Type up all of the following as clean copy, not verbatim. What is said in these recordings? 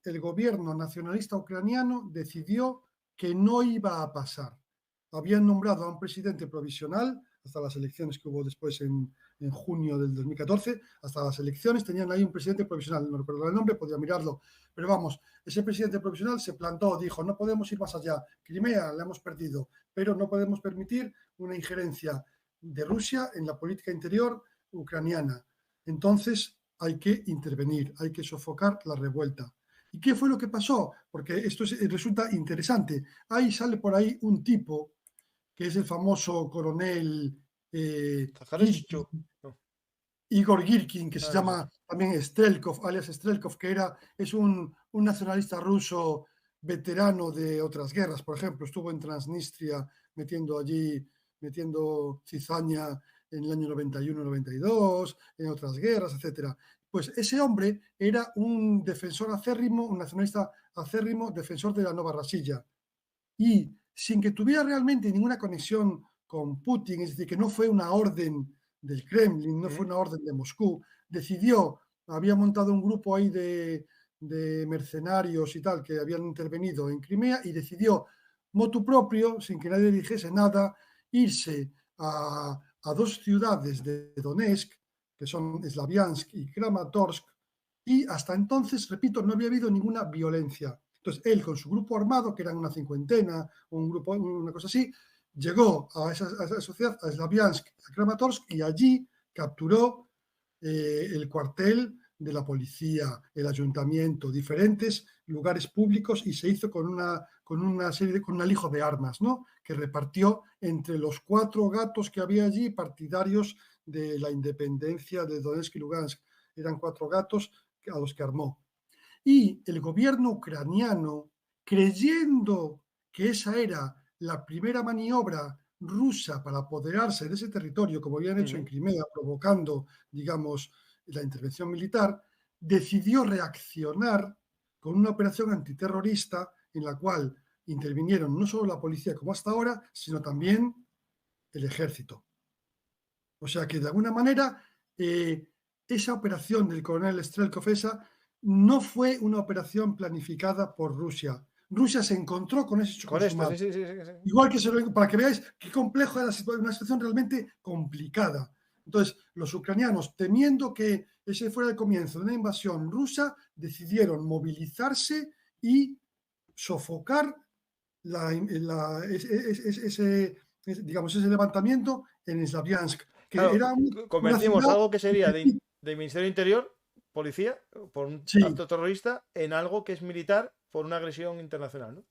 el gobierno nacionalista ucraniano decidió que no iba a pasar. Habían nombrado a un presidente provisional hasta las elecciones que hubo después en junio del 2014, hasta las elecciones tenían ahí un presidente provisional, no recuerdo el nombre, podía mirarlo, pero vamos, ese presidente provisional se plantó, dijo, no podemos ir más allá, Crimea la hemos perdido, pero no podemos permitir una injerencia de Rusia en la política interior ucraniana. Entonces hay que intervenir, hay que sofocar la revuelta. ¿Y qué fue lo que pasó? Porque esto resulta interesante. Ahí sale por ahí un tipo que es el famoso coronel Girkin, No. Igor Girkin, que se No sé. llama también Strelkov, alias Strelkov, que es un nacionalista ruso veterano de otras guerras. Por ejemplo, estuvo en Transnistria metiendo cizaña en el año 91-92, en otras guerras, etcétera. Pues ese hombre era un defensor acérrimo, un nacionalista acérrimo, defensor de la Nova Rasilla. Y sin que tuviera realmente ninguna conexión con Putin, es decir, que no fue una orden del Kremlin, no fue una orden de Moscú, había montado un grupo ahí de mercenarios y tal que habían intervenido en Crimea y decidió, motu propio, sin que nadie dijese nada, irse a dos ciudades de Donetsk, que son Slaviansk y Kramatorsk, y hasta entonces, repito, no había habido ninguna violencia. Entonces, él con su grupo armado, que eran una cincuentena, una cosa así, llegó a esa sociedad, a Slaviansk, a Kramatorsk, y allí capturó el cuartel de la policía, el ayuntamiento, diferentes lugares públicos, y se hizo con un alijo de armas, ¿no? Que repartió entre los 4 gatos que había allí, partidarios de la independencia de Donetsk y Lugansk. Eran 4 gatos a los que armó. Y el gobierno ucraniano, creyendo que esa era la primera maniobra rusa para apoderarse de ese territorio, como habían hecho en Crimea, provocando, digamos, la intervención militar, decidió reaccionar con una operación antiterrorista en la cual intervinieron no solo la policía como hasta ahora, sino también el ejército. O sea que de alguna manera esa operación del coronel Strelkov no fue una operación planificada por Rusia. Rusia se encontró con ese hecho Con esto, consumado. sí. Igual que para que veáis qué complejo era una situación realmente complicada. Entonces, los ucranianos, temiendo que ese fuera el comienzo de una invasión rusa, decidieron movilizarse y sofocar ese levantamiento en Slaviansk, que Claro, era una convertimos ciudad. algo que sería de Ministerio Interior, policía, por un Sí, acto terrorista, en algo que es militar por una agresión internacional, ¿no?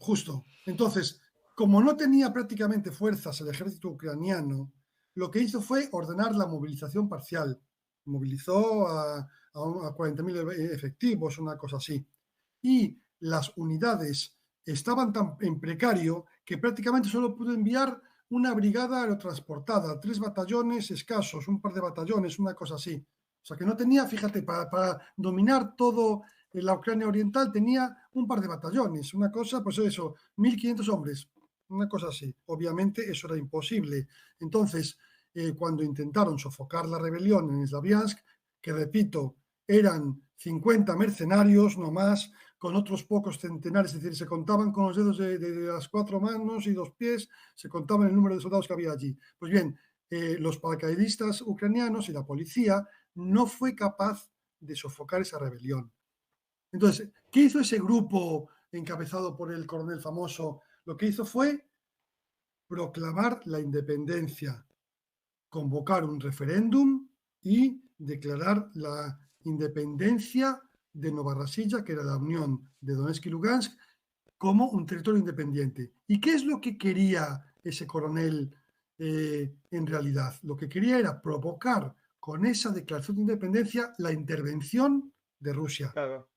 justo. Entonces, como no tenía prácticamente fuerzas el ejército ucraniano, lo que hizo fue ordenar la movilización parcial. Movilizó a 40.000 efectivos, una cosa así. Y las unidades estaban tan en precario que prácticamente solo pudo enviar una brigada aerotransportada, 3 batallones escasos, un par de batallones, una cosa así. O sea que no tenía, fíjate, para dominar todo la Ucrania oriental tenía un par de batallones, una cosa, pues eso, 1.500 hombres, una cosa así. Obviamente eso era imposible. Entonces, cuando intentaron sofocar la rebelión en Slaviansk, que repito, eran 50 mercenarios, no más, con otros pocos centenares, es decir, se contaban con los dedos de las 4 manos y 2 pies, se contaban el número de soldados que había allí. Pues bien, los paracaidistas ucranianos y la policía no fue capaz de sofocar esa rebelión. Entonces, ¿qué hizo ese grupo encabezado por el coronel famoso? Lo que hizo fue proclamar la independencia, convocar un referéndum y declarar la independencia de Novorossiya, que era la unión de Donetsk y Lugansk, como un territorio independiente. ¿Y qué es lo que quería ese coronel en realidad? Lo que quería era provocar con esa declaración de independencia la intervención de Rusia. Claro.